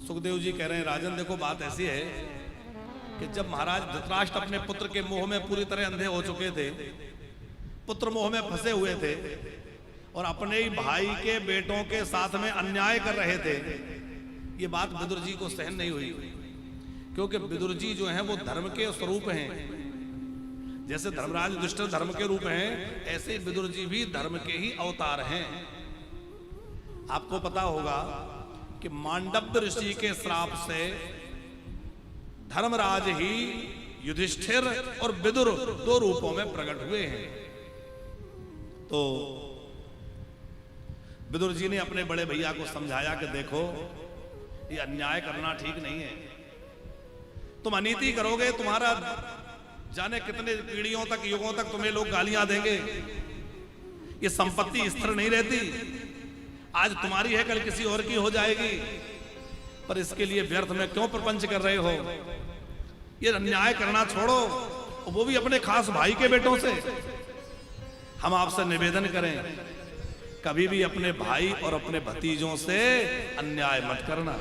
सुखदेव जी कह रहे हैं राजन देखो बात ऐसी है कि जब महाराज धृतराष्ट्र अपने पुत्र के मोह में पूरी तरह अंधे हो चुके थे, पुत्र मोह में फंसे हुए थे और अपने ही भाई के बेटों के साथ में अन्याय कर रहे थे, ये बात विदुर जी को सहन नहीं हुई। क्योंकि विदुर जी जो हैं वो धर्म के स्वरूप हैं, जैसे धर्मराज युधिष्ठिर धर्म के रूप हैं, ऐसे विदुर जी भी धर्म के ही अवतार हैं। आपको पता होगा कि मांडव्य ऋषि के श्राप से धर्मराज ही युधिष्ठिर और विदुर दो रूपों में प्रकट हुए हैं। तो विदुर जी ने अपने बड़े भैया को समझाया कि देखो ये अन्याय करना ठीक नहीं है, तुम अनीति करोगे, तुम्हारा जाने कितने पीढ़ियों तक युगों तक तुम्हें लोग गालियां देंगे, ये संपत्ति स्थिर नहीं रहती, आज तुम्हारी है कल किसी और की हो जाएगी, पर इसके लिए व्यर्थ में क्यों प्रपंच कर रहे हो, ये अन्याय करना छोड़ो, वो भी अपने खास भाई के बेटों से। हम आपसे निवेदन करें कभी भी अपने भाई और अपने भतीजों से अन्याय मत करना।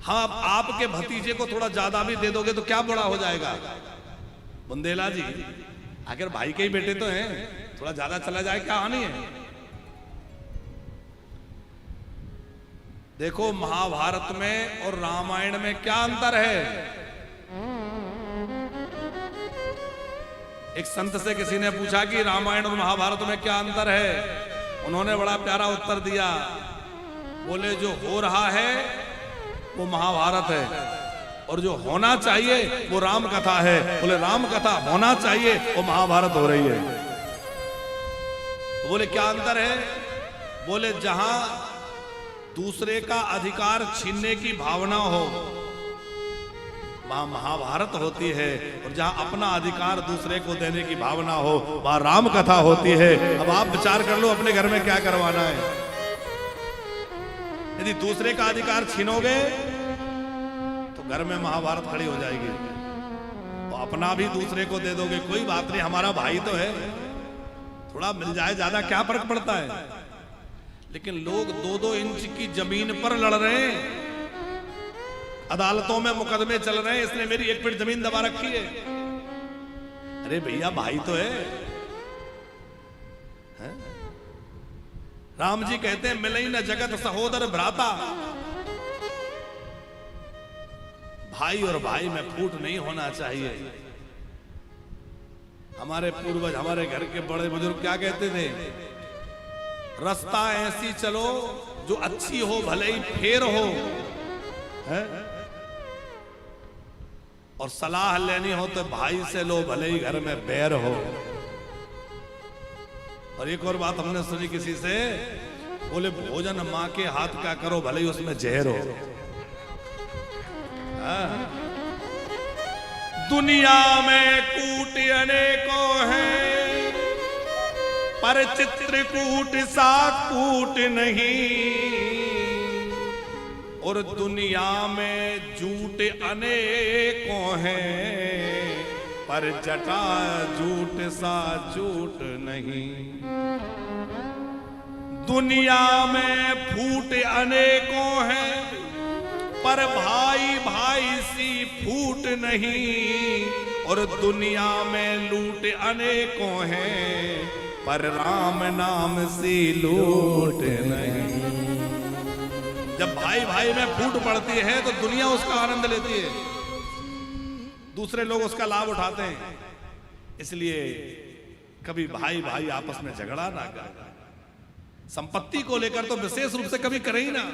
हाँ, आपके भतीजे को थोड़ा ज्यादा भी दे दोगे तो क्या बड़ा हो जाएगा बुंदेला जी, आखिर भाई के ही बेटे तो हैं, थोड़ा ज्यादा चला जाए क्या हानि है। देखो महाभारत में और रामायण में क्या अंतर है। एक संत से किसी ने पूछा कि रामायण और महाभारत में क्या अंतर है, उन्होंने बड़ा प्यारा उत्तर दिया, बोले जो हो रहा है वो महाभारत है और जो होना चाहिए वो राम कथा है। बोले राम कथा होना चाहिए, वो महाभारत हो रही है। तो बोले क्या अंतर है, बोले जहां दूसरे का अधिकार छीनने की भावना हो वहां महाभारत होती है, और जहां अपना अधिकार दूसरे को देने की भावना हो वहां राम कथा होती है। अब आप विचार कर लो अपने घर में क्या करवाना है। यदि दूसरे का अधिकार छीनोगे तो घर में महाभारत खड़ी हो जाएगी, और अपना भी दूसरे को दे दोगे, कोई बात नहीं, हमारा भाई तो है, थोड़ा मिल जाए ज्यादा क्या फर्क पड़ता है। लेकिन लोग 2-2 इंच की जमीन पर लड़ रहे हैं, अदालतों में मुकदमे चल रहे हैं, इसने मेरी 1 फीट जमीन दबा रखी है। अरे भैया भाई तो है? राम जी कहते हैं मिलई न जगत सहोदर भ्राता, भाई और भाई में फूट नहीं होना चाहिए। हमारे पूर्वज, हमारे घर के बड़े बुजुर्ग क्या कहते थे, रास्ता ऐसी चलो जो अच्छी हो भले ही फेर हो, है? और सलाह लेनी हो तो भाई से लो भले ही घर में बैर हो। और एक और बात हमने सुनी किसी से, बोले भोजन मां के हाथ का करो भले ही उसमें जहर हो। दुनिया में कूट अनेकों हैं पर चित्रकूट सा कूट नहीं, और दुनिया में झूठ अनेकों हैं पर जटा झूठ सा झूठ नहीं। दुनिया में फूट अनेकों हैं पर भाई भाई सी फूट नहीं, और दुनिया में लूट अनेकों हैं पर राम नाम सी लूट नहीं। जब भाई भाई में फूट पड़ती है तो दुनिया उसका आनंद लेती है, दूसरे लोग उसका लाभ उठाते हैं। इसलिए कभी भाई भाई आपस में झगड़ा ना करें, संपत्ति को लेकर तो विशेष रूप से कभी करें ही ना।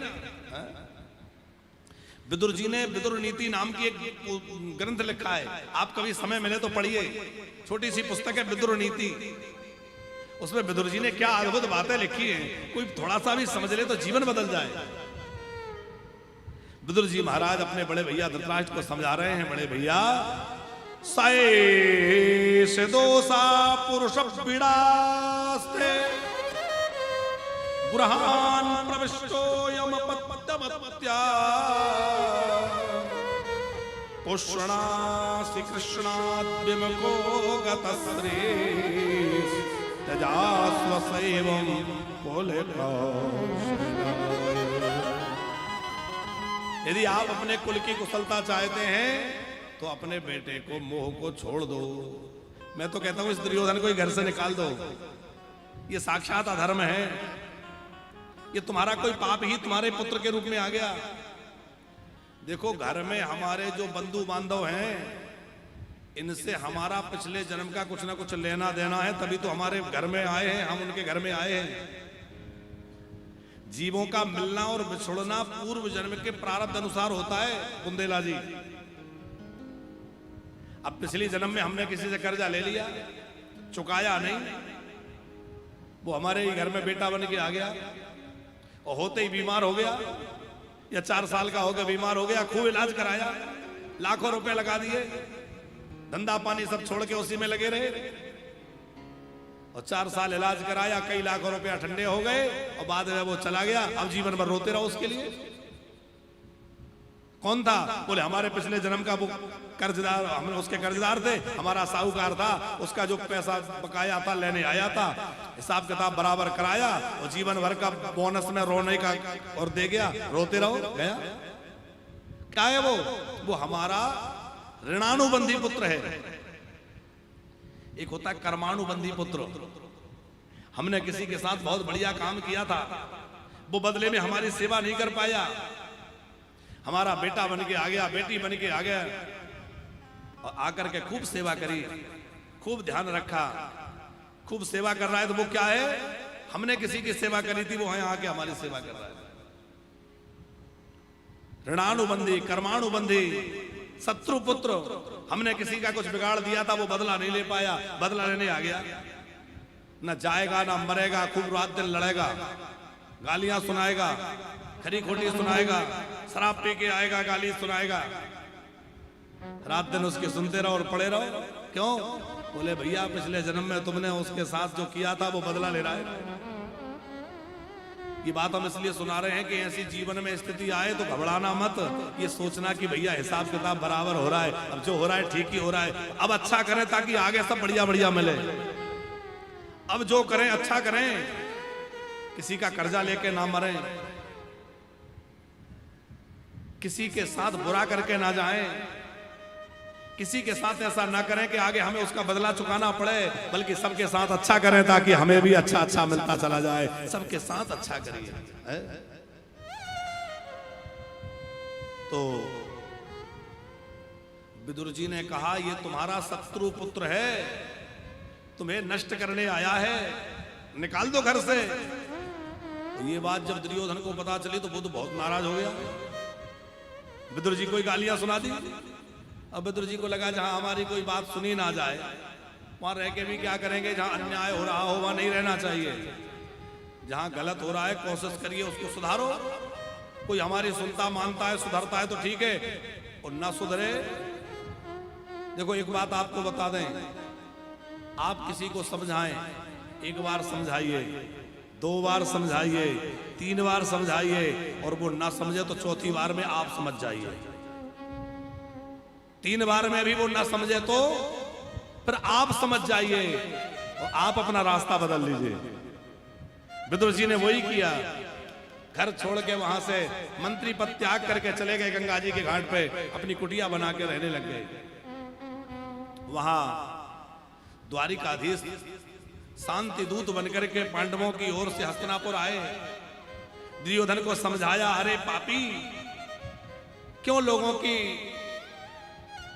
विदुर जी ने विदुर नीति नाम की एक ग्रंथ लिखा है, आप कभी समय मिले तो पढ़िए, छोटी सी पुस्तक है विदुर नीति। उसमें विदुर जी ने क्या अद्भुत बातें लिखी हैं, कोई थोड़ा सा भी समझ ले तो जीवन बदल जाए। विदुर जी महाराज अपने बड़े भैया धृतराष्ट्र को समझा रहे हैं, बड़े भैया साए से दोसा पुरुष बिड़ास्ते बुरहान प्रविष्टो यम पद्मत्या पुष्णा श्री कृष्णाद्विमको गतश्री तजास्वसैवं बोले यदि आप अपने कुल की कुशलता चाहते हैं तो अपने बेटे को मोह को छोड़ दो। मैं तो कहता हूं इस दुर्योधन को घर से निकाल दो। ये साक्षात अधर्म है। ये तुम्हारा कोई पाप ही तुम्हारे पुत्र के रूप में आ गया। देखो घर में हमारे जो बंधु बांधव हैं, इनसे हमारा पिछले जन्म का कुछ ना कुछ लेना देना है, तभी तो हमारे घर में आए हैं, हम उनके घर में आए हैं। जीवों का मिलना और बिछुड़ना पूर्व जन्म के प्रारब्ध अनुसार होता है बुंदेला जी। अब पिछली जन्म में हमने किसी से कर्जा ले लिया, चुकाया नहीं, वो हमारे ही घर में बेटा बन के आ गया और होते ही बीमार हो गया, या 4 साल का हो गया बीमार हो गया, खूब इलाज कराया, लाखों रुपए लगा दिए, धंधा पानी सब छोड़ के उसी में लगे रहे और 4 साल इलाज कराया, कई लाखों रुपया ठंडे हो गए और बाद में वो चला गया। अब जीवन भर रोते रहो उसके लिए। कौन था? बोले हमारे पिछले जन्म का वो कर्जदार, हम उसके कर्जदार थे, हमारा साहूकार था, उसका जो पैसा बकाया था लेने आया था, हिसाब किताब बराबर कराया और जीवन भर का बोनस में रोने का और दे गया, रोते रहो, गया। क्या है वो हमारा ऋणानुबंधी पुत्र है। एक होता है कर्मानुबंधी पुत्र। हमने किसी के साथ बहुत बढ़िया काम किया था, वो बदले में हमारी सेवा नहीं कर पाया, हमारा बेटा बन के आ गया, बेटी बन के आ गया और आकर के खूब सेवा करी, खूब ध्यान रखा, खूब सेवा कर रहा है। तो वो क्या है? हमने किसी की सेवा करी थी, वो यहाँ आके हमारी सेवा कर रहा है। ऋणानुबंधी, कर्मानुबंधी, शत्रु पुत्र। हमने किसी का कुछ बिगाड़ दिया था, वो बदला नहीं ले पाया, बदला लेने आ गया। न जाएगा ना मरेगा, खूब रात दिन लड़ेगा, गालियां सुनाएगा, खरी खोटी सुनाएगा, शराब पी के आएगा, गाली सुनाएगा, रात दिन उसके सुनते रहो और पड़े रहो। क्यों? बोले भैया पिछले जन्म में तुमने उसके साथ जो किया था वो बदला ले रहा है। ये बात हम इसलिए सुना रहे हैं कि ऐसी जीवन में स्थिति आए तो घबराना मत, ये सोचना कि भैया हिसाब किताब बराबर हो रहा है, अब जो हो रहा है ठीक ही हो रहा है, अब अच्छा करें ताकि आगे सब बढ़िया बढ़िया मिले। अब जो करें अच्छा करें, किसी का कर्जा लेके ना मरें, किसी के साथ बुरा करके ना जाएं, किसी के साथ ऐसा ना करें कि आगे हमें उसका बदला चुकाना पड़े, बल्कि सबके साथ अच्छा करें ताकि हमें भी अच्छा अच्छा मिलता चला जाए। सबके साथ अच्छा करिए। तो विदुर जी ने कहा ये तुम्हारा शत्रु पुत्र है, तुम्हें नष्ट करने आया है, निकाल दो घर से। तो ये बात जब दुर्योधन को पता चली तो वो तो बहुत नाराज हो गया। विदुर जी को गालियां सुना दी। अब विदुर जी को लगा जहां हमारी कोई बात सुनी ना जाए, वहां रह के भी क्या करेंगे, जहां अन्याय हो रहा हो वहां नहीं रहना चाहिए। जहां गलत हो रहा है कोशिश करिए उसको सुधारो। कोई हमारी सुनता मानता है सुधरता है तो ठीक है, और ना सुधरे। देखो एक बात आपको बता दें, आप किसी को समझाएं, एक बार समझाइए, 2 बार समझाइए, 3 बार समझाइए, और वो ना समझे तो चौथी बार में आप समझ जाइए। 3 बार में भी वो ना समझे तो फिर आप समझ जाइए और आप अपना रास्ता बदल लीजिए। विदुर जी ने वही किया। घर छोड़ के वहां से मंत्री पद त्याग करके चले गए, गंगा जी के घाट पे अपनी कुटिया बना के रहने लग गए। वहां द्वारिकाधीश शांति दूत बनकर के पांडवों की ओर से हस्तिनापुर आए। दुर्योधन को समझाया, अरे पापी, क्यों लोगों की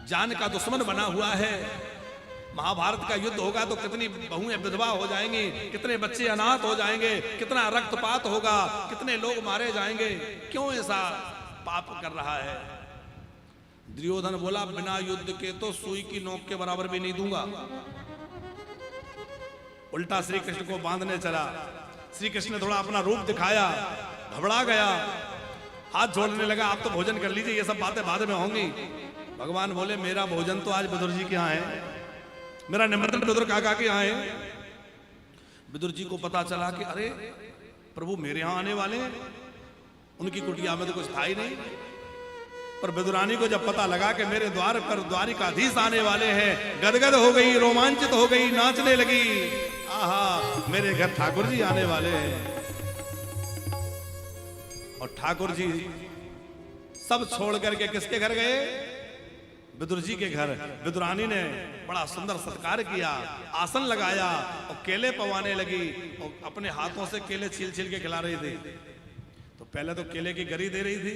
जान का दुश्मन बना हुआ है? महाभारत का युद्ध होगा तो कितनी बहुएं विधवा हो जाएंगी, कितने बच्चे अनाथ हो जाएंगे, कितना रक्तपात होगा, कितने लोग मारे जाएंगे, क्यों ऐसा पाप कर रहा है? दुर्योधन बोला, बिना युद्ध के तो सुई की नोक के बराबर भी नहीं दूंगा। उल्टा श्री कृष्ण को बांधने चला। श्री कृष्ण ने थोड़ा अपना रूप दिखाया, घबरा गया, हाथ जोड़ने लगा, आप तो भोजन कर लीजिए, ये सब बातें बाद में होंगी। भगवान बोले, मेरा भोजन तो आज विदुर जी के यहाँ है, मेरा निमंत्रण विदुर काका के यहाँ है। विदुर जी को पता चला कि अरे प्रभु मेरे यहाँ आने वाले हैं, उनकी कुटिया में तो कुछ था ही नहीं। पर विदुरानी को जब पता लगा कि मेरे द्वार पर द्वारिकाधीश आने वाले हैं, गदगद हो गई, रोमांचित हो गई, नाचने लगी। आहा, मेरे घर ठाकुर जी आने वाले हैं। और ठाकुर जी सब छोड़ करके किसके घर गए? विदुर जी के घर। विदुरानी ने बड़ा सुंदर सत्कार किया, आसन लगाया और केले पवाने लगी और अपने हाथों से केले छील छील के खिला रही थी। तो पहले तो केले की गरी दे रही थी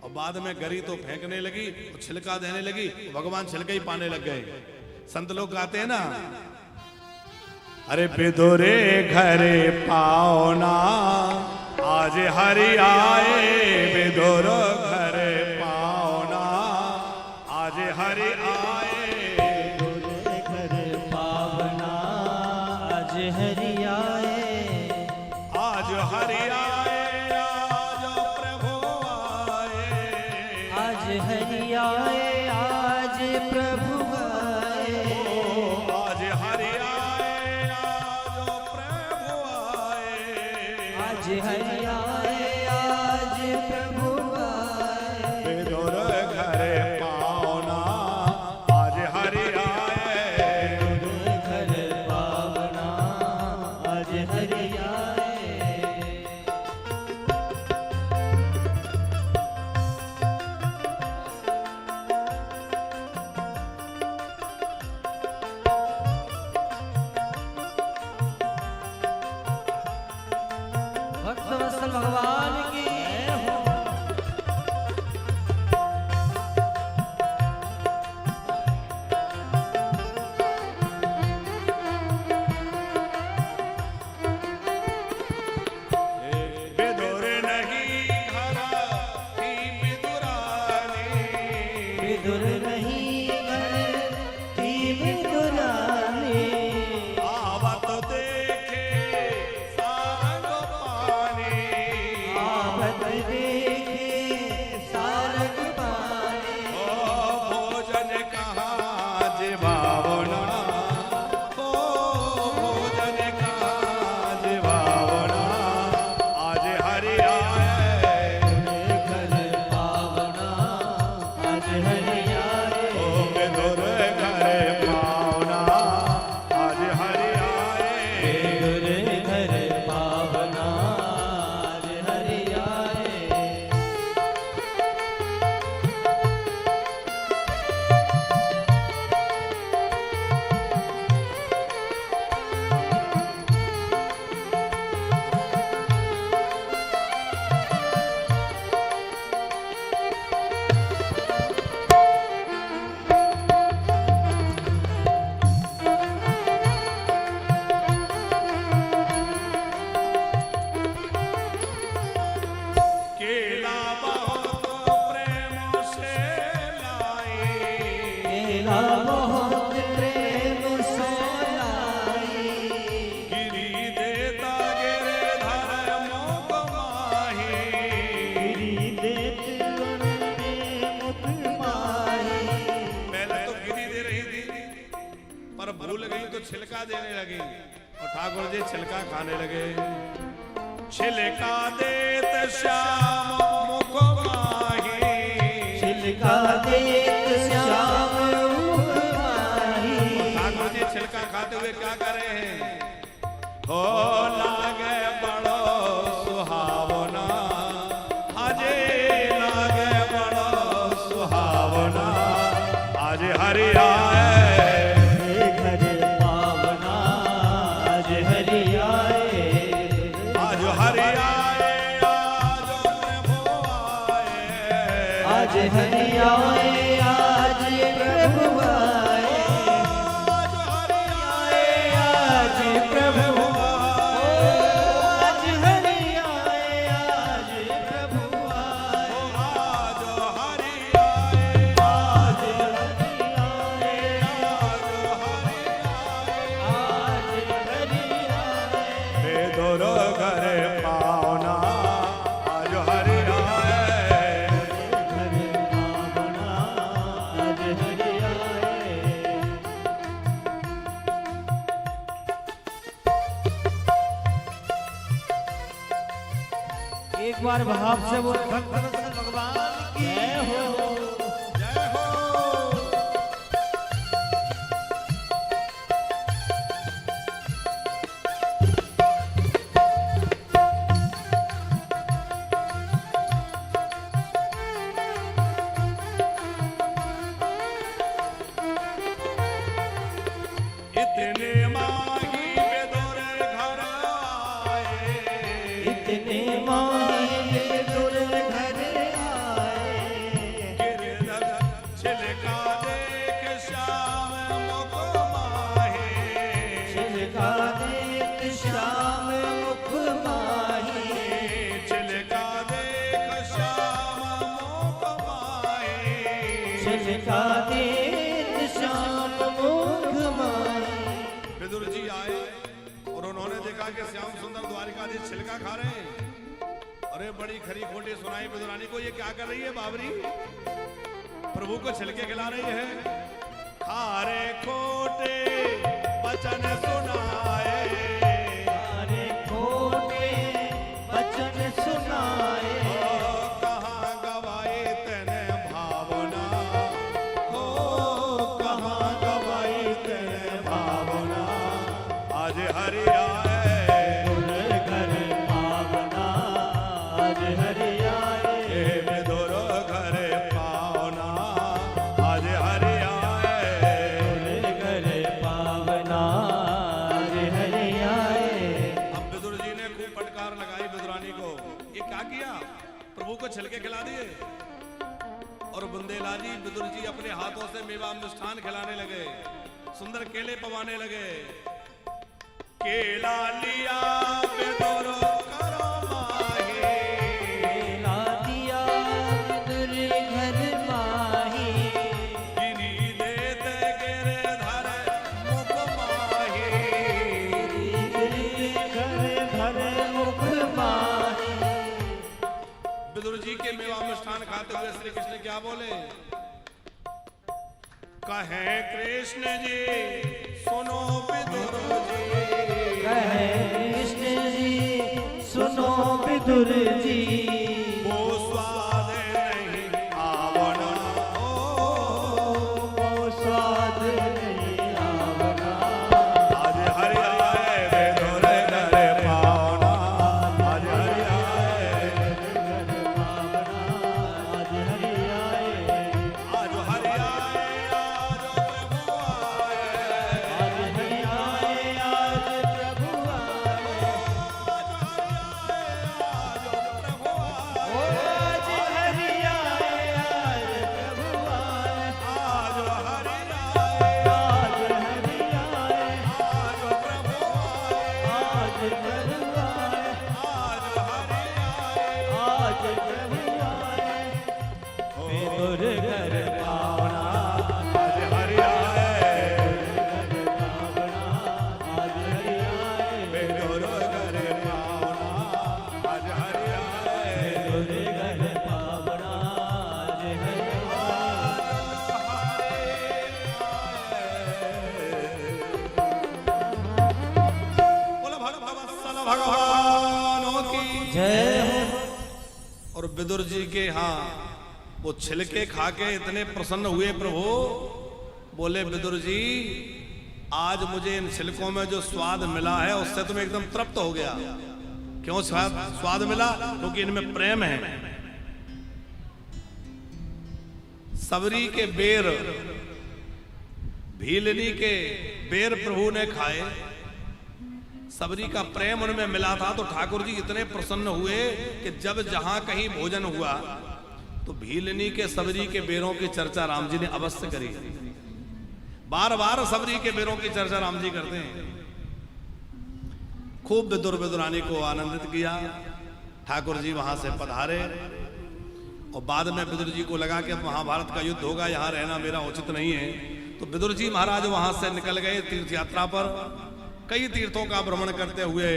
और बाद में गरी तो फेंकने लगी और छिलका देने लगी, भगवान छिलका ही पाने लग गए। संत लोग गाते हैं ना, अरे विदुरे घरे पाओना आज हरि आए, विदुर घरे पाओना आज हरि आए, विदुर घरे पावना आज हरि आए, आज हरि आए, आज प्रभु आए, आज हरि आए, आज प्रभु आए, आज हरि आए, आज प्रभु आए, आज हरि आए, आज प्रभु आए, विदुर घरे पाओना आज हरि आए, विदुर घरे पावना आज हरि आए। भक्तवत्सल भगवान की जय हो। विदुर नहीं घर की विदुरानी, विदुर नहीं घर की विदुरानी, आवत देखे सारंग पानी, आवत देखे सारंग पानी, ओ भोजन कहाँ जिभावना, ओ भोजन कहाँ जिभावना, आज हरि आए, घर पावना आज हरि आए, ओ विदुर घरे पावना आज हरि आए, विदुर घर पावना आज हरि आए। केला बहुत प्रेम से लाई, केला बहुत प्रेम सो लाई, गिरी देता गिरधर मुख माही, गिरी देत वंदे मुख माही, पहले तो गिरी दे रही थी पर भूल गई तो छिलका देने लगी और ठाकुर जी छिलका खाने लगे। छिलका देत श्याम मुख माही, छिलका देत श्याम मुख माही, ठाकुर जी छिलका खाते हुए क्या कर रहे हैं? हो लागे बड़ो सुहावना, अजे लागे बड़ो सुहावना, आज हरि आए, घर पावना आज हरि आए, आज हरि आए, आज प्रभु आए, आज हरि आए, आज प्रभु आए, आज हरि आए, आज प्रभु आए, आज हरि आए, आज प्रभु आए, आज हरि आए, आज हरि आए, आज हरि आए, आज हरि आए, विदुर घरे पावना आज हरि आए, घर पावना आज हरि आए। एक बार भाव से बोल भक्तवत्सल भगवान की जय हो। जय हो। छिलका देत श्याम मुख माही। विदुर जी आए और उन्होंने देखा कि श्याम सुंदर द्वारिकाधीश छिलका खा रहे हैं। अरे बड़ी खरी खोटी सुनाई विदुरानी को, ये क्या कर रही है बाबरी? प्रभु को छिलके खिला रही है। खारे खोटे वचन सुनाए, खारे खोटे वचन सुनाए। कहाँ गवाई तेने भावना, हो कहाँ गवाई तेने भावना। आज हरि आए घर पावना, आज हरि आए। विदुर घर पावना, आज हरि आए। घर पावना, आज हरि आए। अब विदुर जी ने खूब फटकार लगाई विदुरानी को, ये क्या किया? प्रभु को छिलके खिला दिए। और बुंदेला जी विदुर जी अपने हाथों से मेवा मिष्ठान खिलाने लगे, सुंदर केले पवाने लगे। केला लिया विदुर करो माही, ला दिया विदुर घर माही। गिनी देते गिरधर मुख माही। घर भर मुख माही। विदुर जी के मेवा मिष्ठान खाते हुए श्री कृष्ण क्या बोले? कहे कृष्ण जी सुनो विदुर जी, कहे कृष्ण जी सुनो विदुर जी। वो स्वाद नहीं आवना, वो स्वाद नहीं आवना। आज हरि आए विदुर घर पावना, आज हरि आए। आज हरि आए। आज हरि आए, आज प्रभु आए। आज हरि आए, आज प्रभु आए। आज हरि आए, आज प्रभु आए। आज हरि आए, आज हरि आए, आज प्रभु आए। आज प्रभु आए। आज हरि आए, आज आज प्रभु आए। प्रभु आए। विदुर घर पावना, आज हरि आए, आज हरि आए। विदुर घर पावना, आज हरि आए। विदुर घर पावना, आज हरि बोलो भगवत्सल भगवानों की जय हो। और विदुर जी के यहाँ वो छिलके खा के इतने प्रसन्न हुए प्रभु, बोले विदुर जी आज मुझे इन छिलकों में जो स्वाद मिला है उससे तुम एकदम तृप्त हो गया। क्यों स्वाद मिला? क्योंकि इनमें प्रेम है। सबरी के बेर, भीलनी के बेर प्रभु ने खाए, सबरी का प्रेम उनमें मिला था। तो ठाकुर जी इतने प्रसन्न हुए कि जब जहां कहीं भोजन हुआ तो भीलनी के सबरी के बेरों की चर्चा राम जी ने अवश्य करी। बार बार सबरी के बेरों की चर्चा राम जी करते हैं। खूब विदुर विदुरानी को आनंदित किया। ठाकुर जी वहां से पधारे और बाद में विदुर जी को लगा कि अब महाभारत का युद्ध होगा, यहाँ रहना मेरा उचित नहीं है। तो विदुर जी महाराज वहां से निकल गए तीर्थ यात्रा पर। कई तीर्थों का भ्रमण करते हुए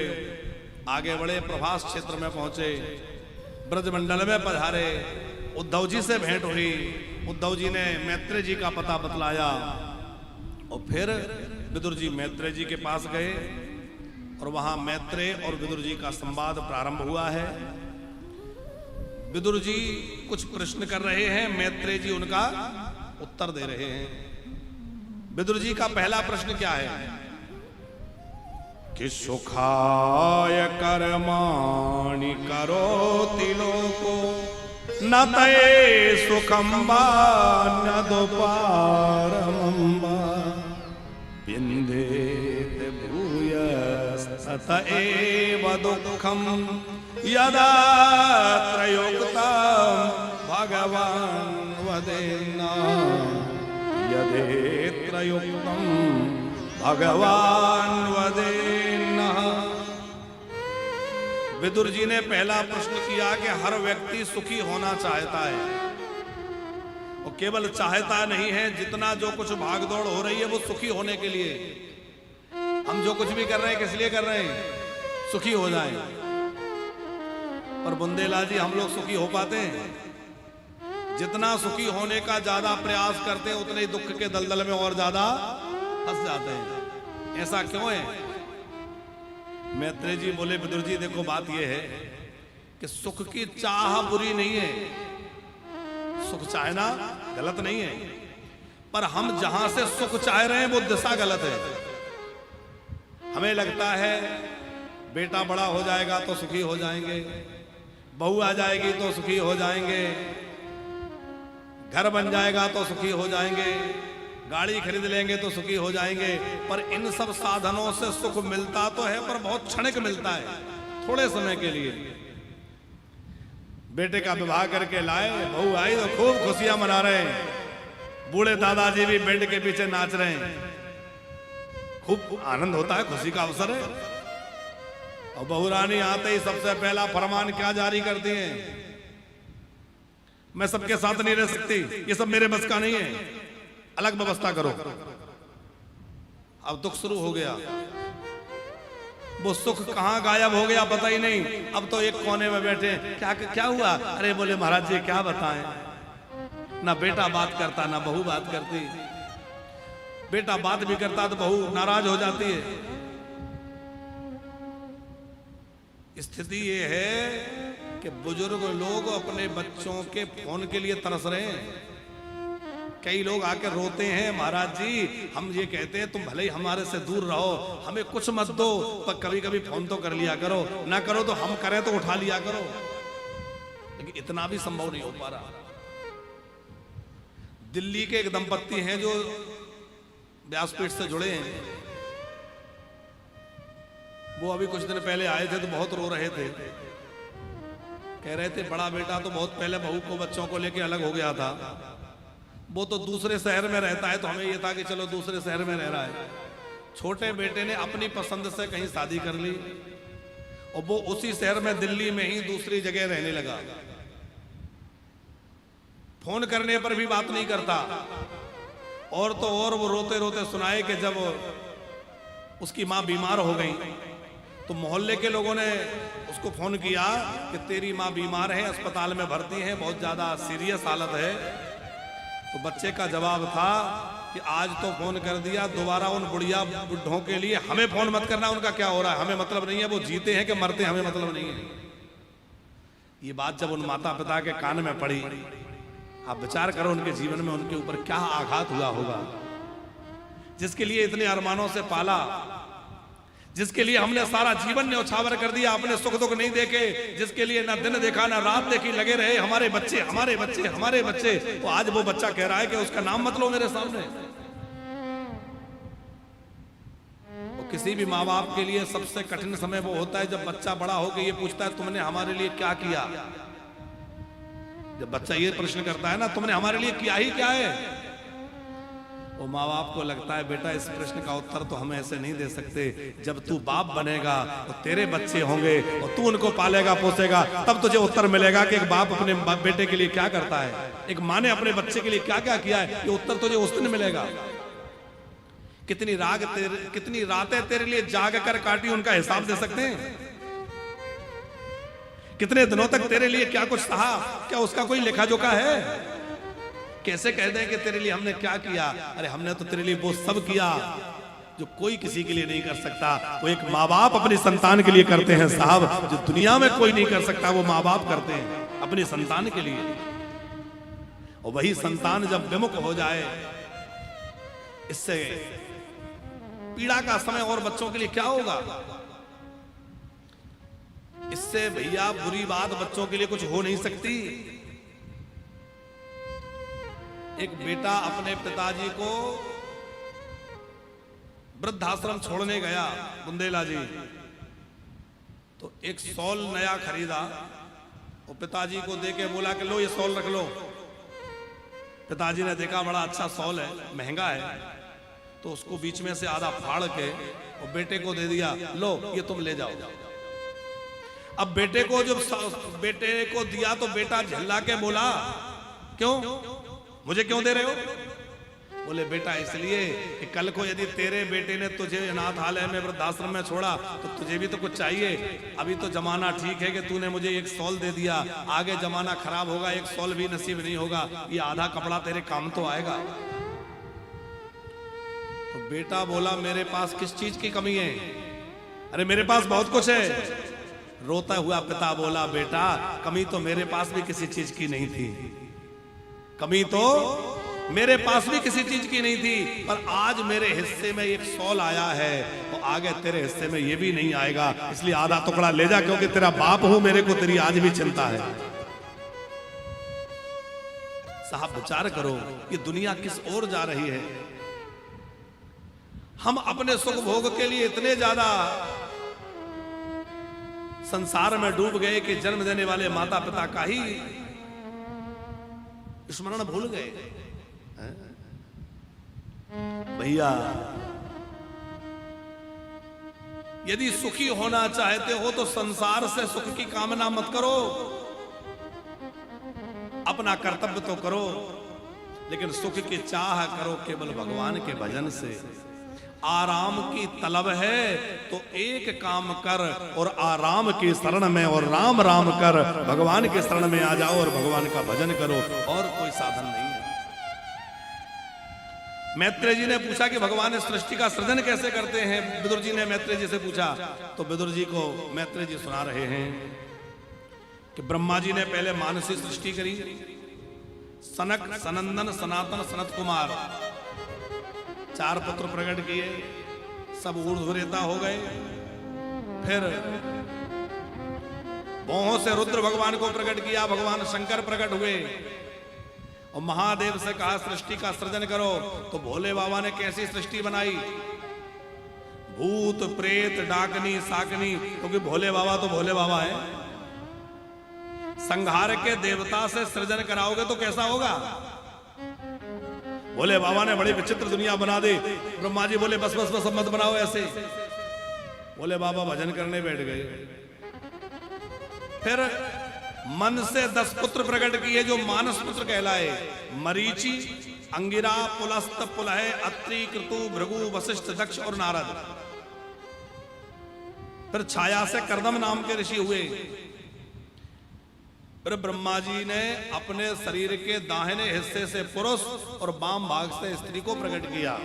आगे बढ़े, प्रभास क्षेत्र में पहुंचे, ब्रजमंडल में पधारे। उद्धव जी से भेंट हुई। उद्धव जी ने मैत्रेय जी का पता बतलाया और फिर विदुर जी मैत्रेय जी के पास गए और वहां मैत्रेय और विदुर जी का संवाद प्रारंभ हुआ है। विदुर जी कुछ प्रश्न कर रहे हैं, मैत्रेय जी उनका उत्तर दे रहे हैं। विदुर जी का पहला प्रश्न क्या है कि सुखाय कर्माणि करोति लोको न तये सुखम वा न दुपारमं वा विन्देत भूयस्तत एव दुःखं यदा त्रयोक्तं भगवान् वदेन्न यदेत्रयुक्तं भगवान् वदेन्न। विदुर जी ने पहला प्रश्न किया कि हर व्यक्ति सुखी होना चाहता है, वो केवल चाहता नहीं है, जितना जो कुछ भागदौड़ हो रही है वो सुखी होने के लिए। हम जो कुछ भी कर रहे हैं किस लिए कर रहे हैं? सुखी हो जाएं। और बुंदेला जी, हम लोग सुखी हो पाते हैं? जितना सुखी होने का ज्यादा प्रयास करते हैं उतने ही दुख के दलदल में और ज्यादा फंस जाते हैं। ऐसा क्यों है? मैत्रेय जी बोले, विदुर जी देखो बात यह है कि सुख की चाह बुरी नहीं है, सुख चाहना गलत नहीं है, पर हम जहां से सुख चाह रहे हैं वो दिशा गलत है। हमें लगता है बेटा बड़ा हो जाएगा तो सुखी हो जाएंगे, बहू आ जाएगी तो सुखी हो जाएंगे, घर बन जाएगा तो सुखी हो जाएंगे, गाड़ी खरीद लेंगे तो सुखी हो जाएंगे। पर इन सब साधनों से सुख मिलता तो है, पर बहुत क्षणिक मिलता है, थोड़े समय के लिए। बेटे का विवाह करके लाए, बहू आई तो खूब खुशियां मना रहे हैं, बूढ़े दादाजी भी बेड के पीछे नाच रहे हैं, खूब आनंद होता है, खुशी का अवसर है। और बहू रानी आते ही सबसे पहला फरमान क्या जारी करती हैं? मैं सबके साथ नहीं रह सकती, ये सब मेरे बस का नहीं है, अलग व्यवस्था करो। अब दुख शुरू हो गया, वो सुख कहां गायब हो गया पता ही नहीं। अब तो एक कोने में बैठे, क्या क्या हुआ? अरे बोले महाराज जी क्या बताएं, ना बेटा बात करता ना बहू बात करती, बेटा बात भी करता तो बहू नाराज हो जाती है। स्थिति ये है कि बुजुर्ग लोग अपने बच्चों के फोन के लिए तरस रहे हैं। कई लोग आके रोते हैं, महाराज जी हम ये कहते हैं तुम भले ही हमारे से दूर रहो, हमें कुछ मत दो, पर कभी कभी फोन तो कर लिया करो, ना करो तो हम करें तो उठा लिया करो। लेकिन इतना भी संभव नहीं हो पा रहा। दिल्ली के एक दंपत्ति हैं जो व्यासपीठ से जुड़े हैं, वो अभी कुछ दिन पहले आए थे तो बहुत रो रहे थे। कह रहे थे बड़ा बेटा तो बहुत पहले बहू को बच्चों को लेके अलग हो गया था, वो तो दूसरे शहर में रहता है, तो हमें ये था कि चलो दूसरे शहर में रह रहा है। छोटे बेटे ने अपनी पसंद से कहीं शादी कर ली और वो उसी शहर में दिल्ली में ही दूसरी जगह रहने लगा। फोन करने पर भी बात नहीं करता। और तो और वो रोते रोते सुनाए कि जब उसकी माँ बीमार हो गई तो मोहल्ले के लोगों ने उसको फोन किया कि तेरी माँ बीमार है, अस्पताल में भर्ती है, बहुत ज्यादा सीरियस हालत है। तो बच्चे का जवाब था कि आज तो फोन कर दिया, दोबारा उन बुढ़िया बुढ़ों के लिए हमें फोन मत करना, उनका क्या हो रहा है हमें मतलब नहीं है, वो जीते हैं कि मरते हैं हमें मतलब नहीं है। ये बात जब उन माता पिता के कान में पड़ी, आप विचार करो उनके जीवन में उनके ऊपर क्या आघात हुआ होगा। जिसके लिए इतने अरमानों से पाला, जिसके लिए हमने सारा जीवन न्यौछावर कर दिया, अपने सुख दुख नहीं देखे, जिसके लिए ना दिन देखा ना रात देखी, लगे रहे हमारे बच्चे हमारे बच्चे हमारे बच्चे, तो आज वो बच्चा कह रहा है कि उसका नाम मत लो मेरे सामने। तो किसी भी माँ बाप के लिए सबसे कठिन समय वो होता है जब बच्चा बड़ा होकर ये पूछता है तुमने हमारे लिए क्या किया। जब बच्चा ये प्रश्न करता है ना तुमने हमारे लिए किया ही क्या है, वो माँ बाप को लगता है बेटा इस प्रश्न का उत्तर तो हम ऐसे नहीं दे सकते, जब तू बाप बनेगा तो तेरे बच्चे होंगे और तू उनको पालेगा पोसेगा, तब तुझे उत्तर मिलेगा कि एक बाप अपने बेटे के लिए क्या करता है, एक माँ ने अपने बच्चे के लिए क्या क्या किया है, ये उत्तर तुझे उस दिन मिलेगा। कितनी रातें तेरे लिए जाग कर काटी उनका हिसाब दे सकते हैं। कितने दिनों तक तेरे लिए क्या कुछ सहा, क्या उसका कोई लेखा जोखा है। कैसे कह दें कि तेरे लिए हमने क्या किया, अरे हमने तो तेरे लिए वो सब किया जो कोई किसी के लिए नहीं कर सकता। वो एक माँ बाप अपनी संतान के लिए करते हैं साहब, जो दुनिया में कोई नहीं कर सकता वो माँ बाप करते हैं अपनी संतान के लिए। और वही संतान जब विमुख हो जाए, इससे पीड़ा का समय और बच्चों के लिए क्या होगा। इससे भैया बुरी बात बच्चों के लिए कुछ हो नहीं सकती। एक बेटा अपने पिताजी को वृद्धाश्रम छोड़ने गया, बुंदेला जी, तो एक शॉल नया खरीदा और पिताजी को देके बोला कि लो ये शॉल रख लो। पिताजी ने देखा बड़ा अच्छा शॉल है, महंगा है, तो उसको बीच में से आधा फाड़ के और बेटे को दे दिया, लो ये तुम ले जाओ। अब बेटे को दिया तो बेटा झल्ला के बोला, क्यों मुझे क्यों दे रहे हो? बोले बेटा इसलिए कि कल को यदि तेरे बेटे ने तुझे अनाथालय में वृद्धाश्रम में छोड़ा तो तुझे भी तो कुछ चाहिए। अभी तो जमाना ठीक है कि तूने मुझे एक सॉल दे दिया, आगे जमाना खराब होगा, एक सॉल भी नसीब नहीं होगा, ये आधा कपड़ा तेरे काम तो आएगा। तो बेटा बोला मेरे पास किस चीज की कमी है? अरे मेरे पास बहुत कुछ है। रोता हुआ पिता बोला बेटा कमी तो मेरे पास भी किसी चीज की नहीं थी, कमी तो मेरे पास भी किसी चीज की नहीं थी, पर आज मेरे हिस्से में एक सॉल आया है तो आगे तेरे हिस्से में ये भी नहीं आएगा, इसलिए आधा टुकड़ा ले जा, क्योंकि तेरा बाप हूं, मेरे को तेरी आज भी चिंता है। साहब विचार करो ये दुनिया किस ओर जा रही है। हम अपने सुख भोग के लिए इतने ज्यादा संसार में डूब गए कि जन्म देने वाले माता पिता का ही स्मरण भूल गए। भैया यदि सुखी होना चाहते हो तो संसार से सुख की कामना मत करो, अपना कर्तव्य तो करो, लेकिन सुख की चाह करो केवल भगवान के भजन से। आराम की तलब है तो एक काम कर और आराम की शरण में और राम राम कर, भगवान के शरण में आ जाओ और भगवान का भजन करो, और कोई साधन नहीं है। मैत्रेय जी ने पूछा कि भगवान इस सृष्टि का सृजन कैसे करते हैं? विदुर जी ने मैत्रेय जी से पूछा तो विदुर जी को मैत्रेय जी सुना रहे हैं कि ब्रह्मा जी ने पहले मानसी सृष्टि करी, सनक सनंदन सनातन सनत कुमार 4 पुत्र प्रकट किए, सब ऊर्ध्वरेता हो गए। फिर भौहों से रुद्र भगवान को प्रकट किया, भगवान शंकर प्रकट हुए और महादेव से कहा सृष्टि का सृजन करो, तो भोले बाबा ने कैसी सृष्टि बनाई? भूत प्रेत डाकनी साकनी, क्योंकि भोले बाबा तो भोले बाबा है। संहार के देवता से सृजन कराओगे तो कैसा होगा? भोले बाबा ने बड़ी विचित्र दुनिया बना दी। ब्रह्मा जी बोले बस बस बस मत बनाओ ऐसे। भोले बाबा भजन करने बैठ गए। फिर मन से 10 पुत्र प्रकट किए जो मानस पुत्र कहलाए, मरीचि, अंगिरा, पुलस्त, पुलह, अत्रि, क्रतु, भृगु, वशिष्ठ, दक्ष और नारद। फिर छाया से कर्दम नाम के ऋषि हुए। फिर ब्रह्मा जी ने अपने शरीर के दाहिने हिस्से से पुरुष और वाम भाग से स्त्री को प्रकट किया।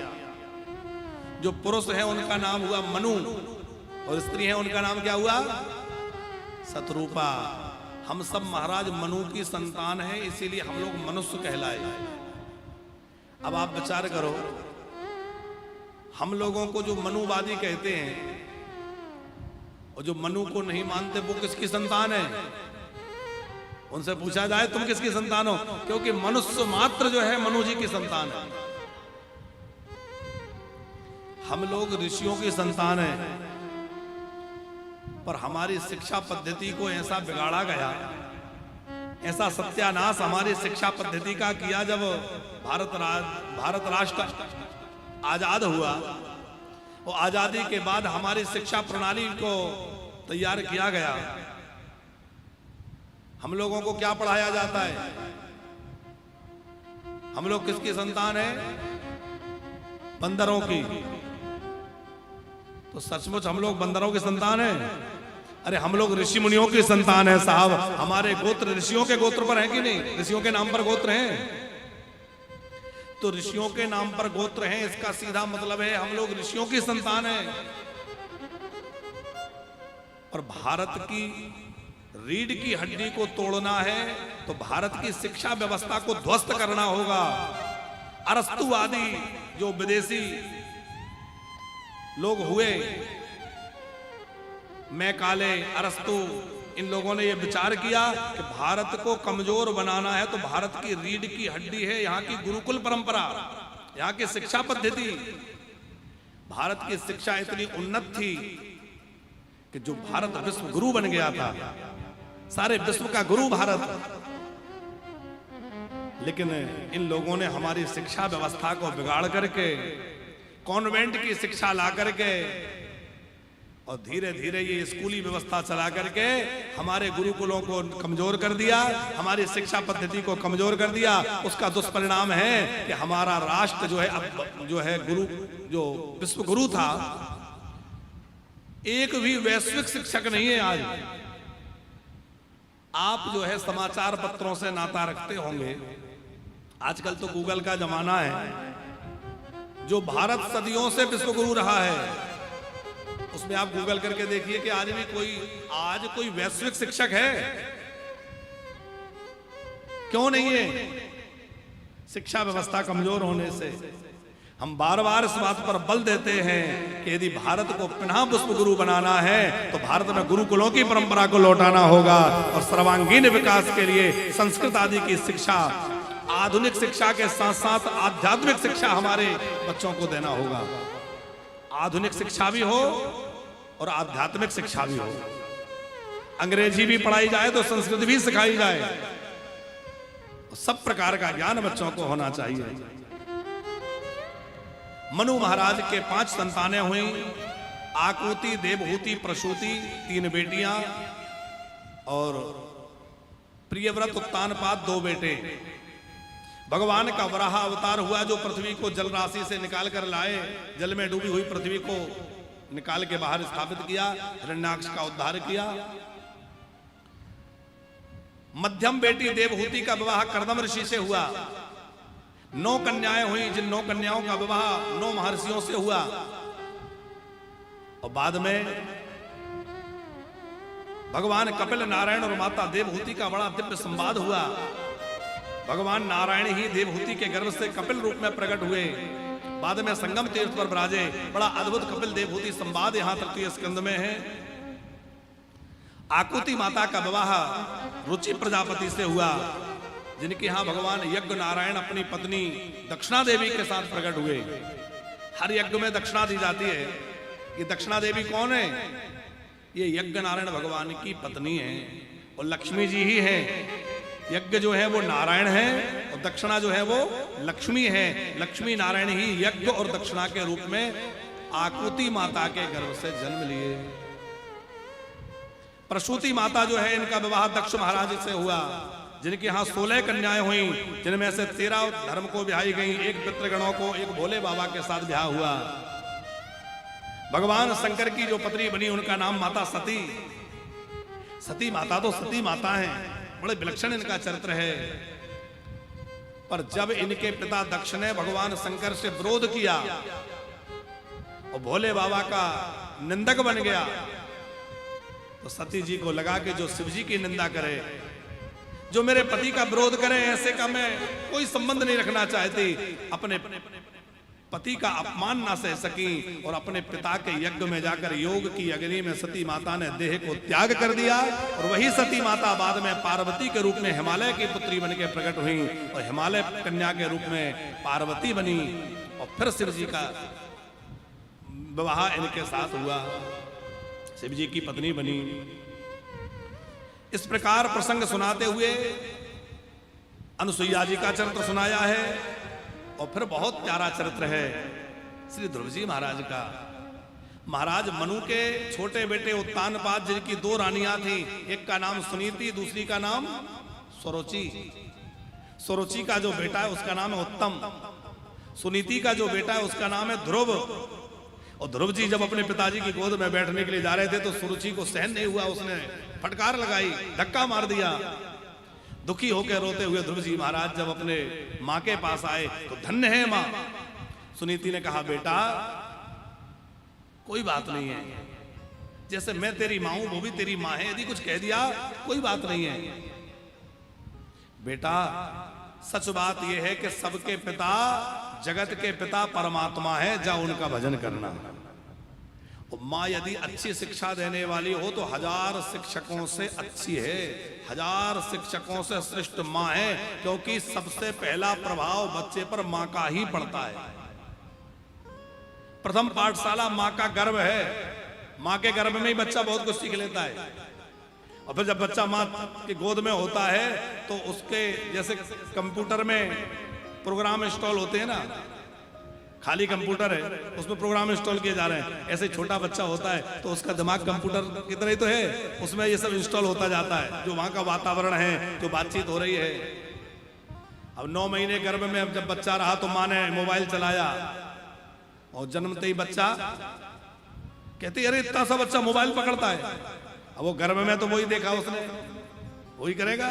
जो पुरुष है उनका नाम हुआ मनु और स्त्री है उनका नाम क्या हुआ? शतरूपा। हम सब महाराज मनु की संतान है, इसीलिए हम लोग मनुष्य कहलाए। अब आप विचार करो, हम लोगों को जो मनुवादी कहते हैं और जो मनु को नहीं मानते वो किसकी संतान है? उनसे पूछा जाए तुम किसकी संतान हो? क्योंकि मनुष्य मात्र जो है मनु जी की संतान है। हम लोग ऋषियों की संतान है, पर हमारी शिक्षा पद्धति को ऐसा बिगाड़ा गया, ऐसा सत्यानाश हमारी शिक्षा पद्धति का किया जब भारत राष्ट्र आजाद हुआ और आजादी के बाद हमारी शिक्षा प्रणाली को तैयार किया गया। हम लोगों को क्या पढ़ाया जाता है? हम लोग किसकी संतान है? बंदरों की। तो सचमुच हम लोग बंदरों की संतान है? अरे हम लोग ऋषि मुनियों की संतान है साहब। हमारे गोत्र ऋषियों के गोत्र पर है कि नहीं? ऋषियों के नाम पर गोत्र हैं। तो ऋषियों के नाम पर गोत्र हैं, इसका सीधा मतलब है हम लोग ऋषियों की संतान है। और भारत की रीढ़ की हड्डी को तोड़ना है तो भारत की शिक्षा व्यवस्था को ध्वस्त करना होगा। अरस्तुवादी जो विदेशी लोग हुए, मैकाले, अरस्तु, इन लोगों ने यह विचार किया कि भारत को कमजोर बनाना है तो भारत की रीढ़ की हड्डी है यहाँ की गुरुकुल परंपरा, यहाँ की शिक्षा पद्धति। भारत की शिक्षा इतनी उन्नत थी कि जो भारत विश्व गुरु बन गया था, सारे विश्व का गुरु भारत। लेकिन इन लोगों ने हमारी शिक्षा व्यवस्था को बिगाड़ करके कॉन्वेंट की शिक्षा ला करके और धीरे धीरे ये स्कूली व्यवस्था चला करके हमारे गुरुकुलों को कमजोर कर दिया, हमारी शिक्षा पद्धति को कमजोर कर दिया। उसका दुष्परिणाम है कि हमारा राष्ट्र जो है अब जो है गुरु जो विश्व गुरु था, एक भी वैश्विक शिक्षक नहीं है आज। आप जो है समाचार पत्रों से नाता रखते होंगे, आजकल तो गूगल का जमाना है। जो भारत सदियों से विश्व गुरु रहा है उसमें आप गूगल करके देखिए कि आज कोई वैश्विक शिक्षक है? क्यों नहीं है? शिक्षा व्यवस्था कमजोर होने से। हम बार बार इस बात पर बल देते हैं कि यदि भारत को पुनः विश्व गुरु बनाना है तो भारत में गुरुकुलों की परंपरा को लौटाना होगा और सर्वांगीण विकास के लिए संस्कृत आदि की शिक्षा, आधुनिक शिक्षा के साथ साथ आध्यात्मिक शिक्षा हमारे बच्चों को देना होगा। आधुनिक शिक्षा भी हो और आध्यात्मिक शिक्षा भी हो। अंग्रेजी भी पढ़ाई जाए तो संस्कृत भी सिखाई जाए। सब प्रकार का ज्ञान बच्चों को होना चाहिए। मनु महाराज के 5 संतानें हुई, आकुति, देवहूति, प्रसूति, 3 बेटियां और प्रियव्रत, उत्तानपाद 2 बेटे। भगवान का वराह अवतार हुआ जो पृथ्वी को जल राशि से निकाल कर लाए, जल में डूबी हुई पृथ्वी को निकाल के बाहर स्थापित किया, हिरण्याक्ष का उद्धार किया। मध्यम बेटी देवहूति का विवाह कर्दम ऋषि से हुआ। 9 कन्याएं हुई, जिन 9 कन्याओं का विवाह 9 महर्षियों से हुआ। और बाद में भगवान कपिल नारायण और माता देवहूति का बड़ा दिव्य संवाद हुआ। भगवान नारायण ही देवहूति के गर्भ से कपिल रूप में प्रकट हुए, बाद में संगम तीर्थ पर विराजे। बड़ा अद्भुत कपिल देवहूति संवाद यहां तृतीय स्कंद में है। आकुति माता का विवाह रुचि प्रजापति से हुआ, जिनके यहां भगवान यज्ञ नारायण अपनी पत्नी दक्षिणा देवी के साथ प्रकट हुए। हर यज्ञ में दक्षिणा दी जाती है। ये दक्षिणा देवी कौन है? ये यज्ञ नारायण भगवान की पत्नी है और लक्ष्मी जी ही है। यज्ञ जो है वो नारायण है और दक्षिणा जो है वो लक्ष्मी है। लक्ष्मी नारायण ही यज्ञ और दक्षिणा के रूप में आकुति माता के गर्भ से जन्म लिए। प्रसूति माता जो है, इनका विवाह दक्ष महाराज से हुआ, जिनके यहाँ 16 कन्याएं हुई, जिनमें से 13 धर्म को ब्याही गई, 1 पितृगणों को, 1 भोले बाबा के साथ ब्याह हुआ। भगवान शंकर की जो पत्नी बनी उनका नाम माता सती। सती माता तो सती माता है, बड़े विलक्षण इनका चरित्र है। पर जब इनके पिता दक्ष ने भगवान शंकर से विरोध किया और भोले बाबा का निंदक बन गया, तो सती जी को लगा कि जो शिव जी की निंदा करे, जो मेरे पति का विरोध करे, ऐसे का मैं कोई संबंध नहीं रखना चाहती। अपने पति का अपमान ना सह सकी और अपने पिता के यज्ञ में जाकर योग की अग्नि में सती माता ने देह को त्याग कर दिया। और वही सती माता बाद में पार्वती के रूप में हिमालय की पुत्री बन के प्रकट हुई और हिमालय कन्या के रूप में पार्वती बनी और फिर शिव जी का विवाह इनके साथ हुआ, शिव जी की पत्नी बनी। इस प्रकार प्रसंग सुनाते हुए अनुसुईया जी का चरित्र सुनाया है। और फिर बहुत प्यारा चरित्र है श्री ध्रुव जी महाराज का। महाराज मनु के छोटे बेटे उत्तानपाद, जिनकी 2 रानियां थी, एक का नाम सुनीति, दूसरी का नाम सुरुचि। सुरुचि का जो बेटा है उसका नाम है उत्तम। सुनीति का जो बेटा है उसका नाम है ध्रुव। और ध्रुव जी जब अपने पिताजी की गोद में बैठने के लिए जा रहे थे तो सुरुचि को सहन नहीं हुआ, उसने फटकार लगाई, धक्का मार दिया। दुखी होकर रोते हुए ध्रुव जी महाराज जब अपने माँ के पास आए तो धन्य है माँ। सुनीति ने कहा, बेटा कोई बात नहीं है, जैसे मैं तेरी माँ हूं वो भी तेरी माँ है, यदि कुछ कह दिया कोई बात नहीं है। बेटा सच बात यह है कि सबके पिता, जगत के पिता परमात्मा है, जा उनका भजन करना। और माँ यदि अच्छी शिक्षा देने वाली हो तो 1000 शिक्षकों से अच्छी है, 1000 शिक्षकों से श्रेष्ठ माँ है, क्योंकि सबसे पहला प्रभाव बच्चे पर माँ का ही पड़ता है। प्रथम पाठशाला माँ का गर्भ है। माँ के गर्भ में ही बच्चा बहुत कुछ सीख लेता है। और फिर जब बच्चा माँ की गोद में होता है तो उसके जैसे कंप्यूटर में प्रोग्राम इंस्टॉल होते हैं ना, खाली कंप्यूटर है, उसमें प्रोग्राम इंस्टॉल किए जा रहे हैं। ऐसे छोटा बच्चा होता है तो उसका दिमाग कंप्यूटर की तरह ही तो है, उसमें ये सब इंस्टॉल होता जाता है, जो वहां का वातावरण है, जो बातचीत हो रही है। अब 9 महीने गर्भ में जब बच्चा रहा तो माँ ने मोबाइल चलाया और जन्मते ही बच्चा कहती अरे इतना सा बच्चा मोबाइल पकड़ता है। अब वो गर्भ में तो वही देखा उसने, वही करेगा।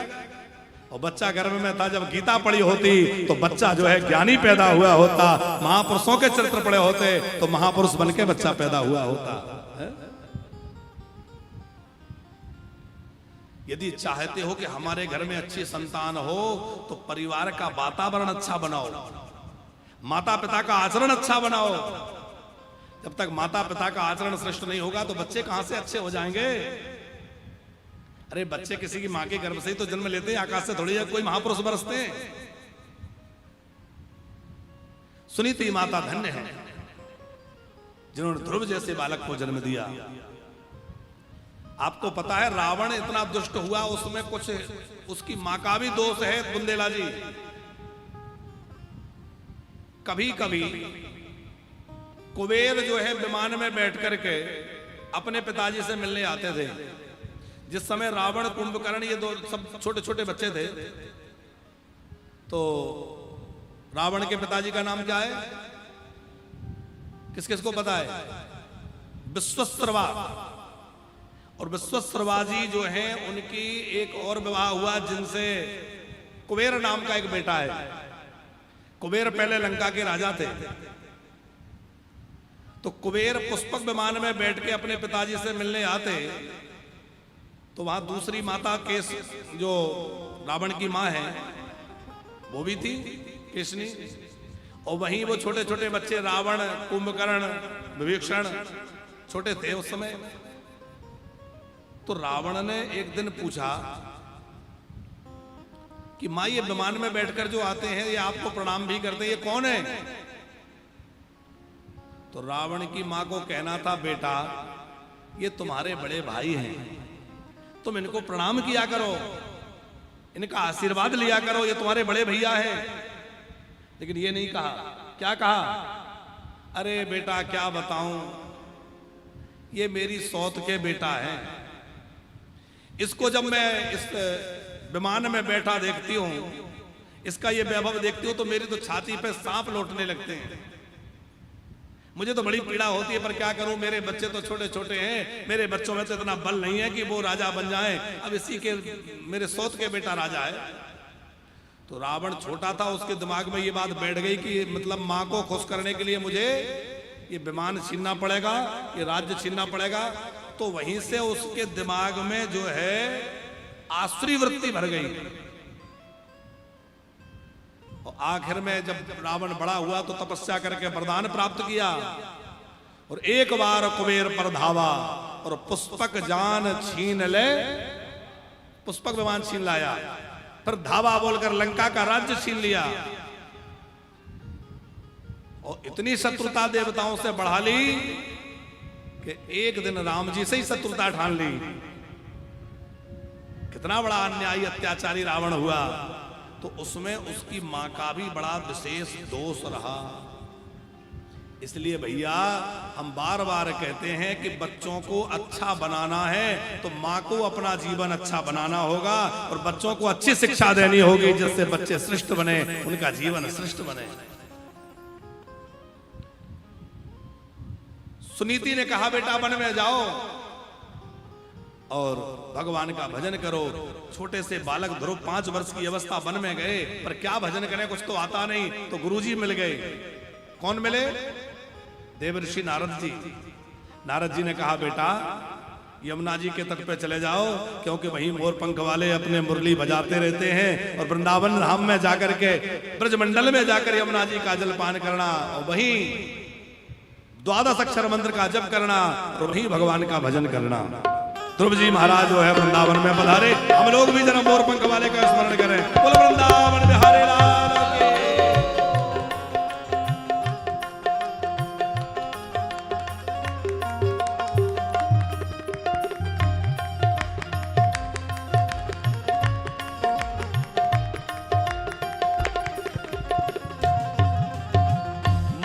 और बच्चा गर्भ में था, जब गीता पढ़ी होती तो बच्चा जो है ज्ञानी पैदा हुआ होता, महापुरुषों के चरित्र पढ़े होते तो महापुरुष बन के बच्चा पैदा हुआ होता है? यदि चाहते हो कि हमारे घर में अच्छी संतान हो तो परिवार का वातावरण अच्छा बनाओ, माता पिता का आचरण अच्छा बनाओ। जब तक माता पिता का आचरण श्रेष्ठ नहीं होगा तो बच्चे कहां से अच्छे हो जाएंगे? अरे बच्चे किसी की मां के गर्भ से ही तो जन्म लेते हैं, आकाश से थोड़ी कोई महापुरुष बरसते हैं। सुनीति माता धन्य है जिन्होंने ध्रुव जैसे बालक को जन्म दिया। आपको पता है रावण इतना दुष्ट हुआ, उसमें कुछ उसकी मां का भी दोष है। बुंदेला जी, कभी कभी कुबेर जो है विमान में बैठ करके अपने पिताजी से मिलने आते थे। जिस समय रावण कुंभकर्ण ये दो सब छोटे छोटे बच्चे थे, तो रावण के पिताजी का नाम क्या है? किस किस को पता है? विश्वस्त्रवा। और विश्वस्त्रवा जी जो है उनकी एक और विवाह हुआ जिनसे कुबेर नाम का एक बेटा है। कुबेर पहले लंका के राजा थे। तो कुबेर पुष्पक विमान में बैठ के अपने पिताजी से मिलने आते तो वहां दूसरी माता केश, जो रावण की मां है, वो भी थी केशनी। और वहीं वो छोटे छोटे बच्चे रावण, कुंभकर्ण, विभीषण छोटे थे उस समय। तो रावण ने एक दिन पूछा कि मां ये विमान में बैठकर जो आते हैं, ये आपको प्रणाम भी करते हैं, ये कौन है? तो रावण की मां को कहना था बेटा ये तुम्हारे बड़े भाई हैं, तुम इनको प्रणाम किया करो, इनका आशीर्वाद लिया करो, ये तुम्हारे बड़े भैया हैं। लेकिन ये नहीं कहा। क्या कहा? अरे बेटा क्या बताऊं, ये मेरी सौत के बेटा है। इसको जब मैं इस विमान में बैठा देखती हूं, इसका ये वैभव देखती हूं तो मेरी तो छाती पे सांप लौटने लगते हैं। मुझे तो बड़ी पीड़ा होती है, पर क्या करूं, मेरे बच्चे तो छोटे छोटे हैं, मेरे बच्चों में तो इतना बल नहीं है कि वो राजा बन जाएं। अब इसी के मेरे सौत के बेटा राजा है। तो रावण छोटा था, उसके दिमाग में ये बात बैठ गई कि मतलब मां को खुश करने के लिए मुझे ये विमान छीनना पड़ेगा, ये राज्य छीनना पड़ेगा। तो वहीं से उसके दिमाग में जो है आसुरी वृत्ति भर गई। और आखिर में जब रावण बड़ा हुआ तो तपस्या करके वरदान प्राप्त किया और एक बार कुबेर पर धावा और पुष्पक जान छीन ले, पुष्पक विमान छीन लाया, फिर धावा बोलकर लंका का राज्य छीन लिया। और इतनी शत्रुता देवताओं से बढ़ा ली कि एक दिन राम जी से ही शत्रुता ठान ली। कितना बड़ा अन्यायी अत्याचारी रावण हुआ। तो उसमें उसकी मां का भी बड़ा विशेष दोष रहा। इसलिए भैया हम बार बार कहते हैं कि बच्चों को अच्छा बनाना है तो मां को अपना जीवन अच्छा बनाना होगा और बच्चों को अच्छी शिक्षा देनी होगी जिससे बच्चे श्रेष्ठ बने, उनका जीवन श्रेष्ठ बने। सुनीति ने कहा बेटा वन में जाओ और भगवान का भजन करो। छोटे से बालक ध्रुव 5 वर्ष की अवस्था वन में गए, पर क्या भजन करें, कुछ तो आता नहीं। तो गुरुजी मिल गए। कौन मिले? देवर्षि नारद जी। नारद जी ने कहा बेटा यमुना जी के तट पे चले जाओ, क्योंकि वहीं मोर पंख वाले अपने मुरली बजाते रहते हैं। और वृंदावन धाम में जाकर के ब्रजमंडल में जाकर यमुना जी का जलपान करना और वहीं 12 अक्षर मंत्र का जप करना और वहीं भगवान का भजन करना। ध्रुव जी महाराज जो है वृंदावन में पधारे। हम लोग भी जरा मोर पंख वाले का स्मरण करें। बोल वृंदावन बिहारी लाल की।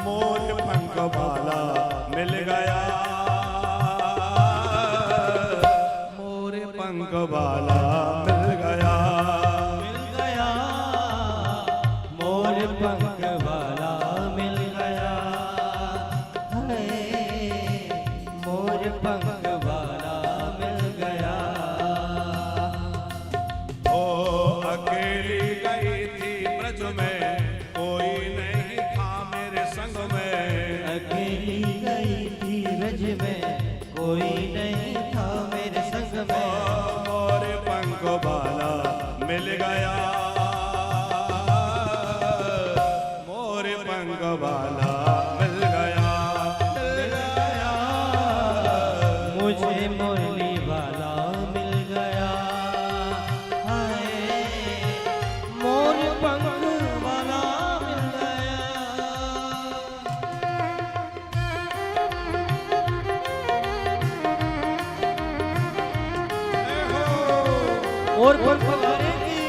मोर पंख वाला मिल गया है, मोर पंख वाला मिल गया। ओ अकेली गई थी ब्रज में, कोई नहीं था मेरे संग में। अकेली गई थी ब्रज में, कोई नहीं था मेरे संग में। मोर पंख वाला मिल गया, मोर पंख वाला मिल गया, मिल गया। मुझे मुरली वाला मिल गया, हाय मोर पंख वाला मिल गया। और पंख वाले की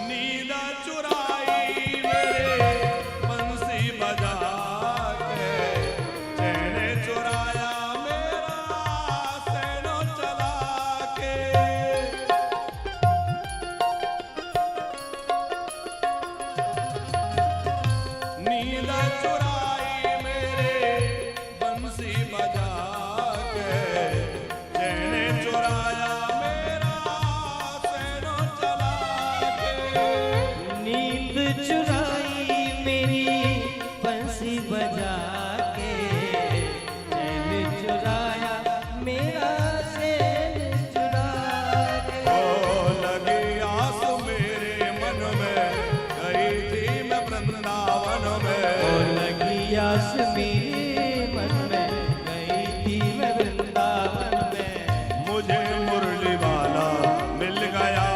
नींद चुराई मेरे बंसी बजा के, चैन चुराया मेरा सैनो चला के। नींद चुराई मेरे बंसी बजा के, चैन चुराया मेरा सैनो चला के। नींद चुराई मेरी बंसी बजा के, चैन चुराया मेरा चैन चुरा के। ओ लगी आस मेरे मन में, गई थी मैं वृंदावन में। ओ लगी आस मेरे मन में, गई थी मैं वृंदावन में। मुझे मुरली वाला मिल गया,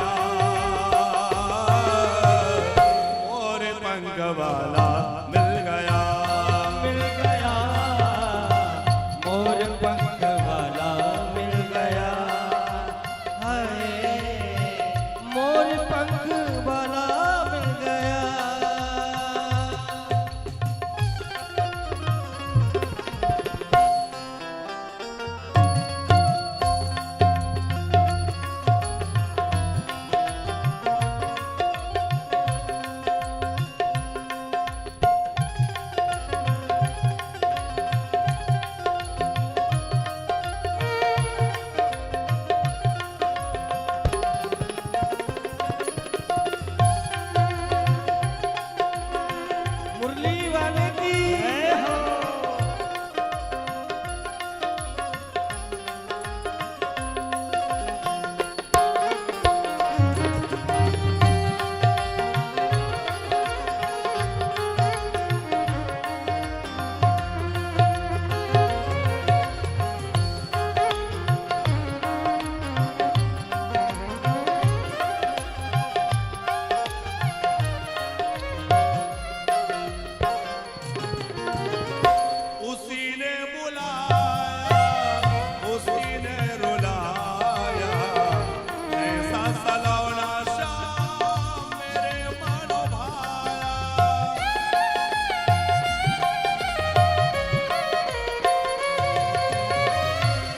और पंख वाला मिल गया, मिल गया मोर पंख वाला मिल गया, हाय मोर पंख वाला मिल गया। मुरली वाले की हो। उसी ने बुलाया, उसी ने रुलाया, ऐसा सलौना श्याम मेरे मन भाया।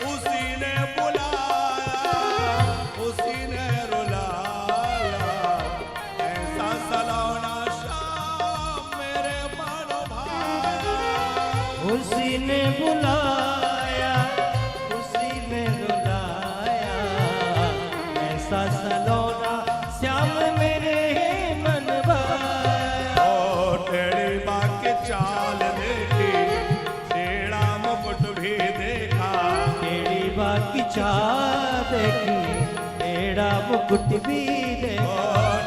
उसी ने बुलाया, उसी ने रुलाया, ऐसा सलौना श्याम मेरे मन भाया। उसी ने बुलाया, उसी ने रुलाया, ऐसा सलोना श्याम मेरे मन भाया। ओ टेढ़ी बाकी चाल देखी, टेढ़ा मुकुट भी देखा। तेरी बाकी चाल देखी, तेरा मुकुट भी ओ देखा।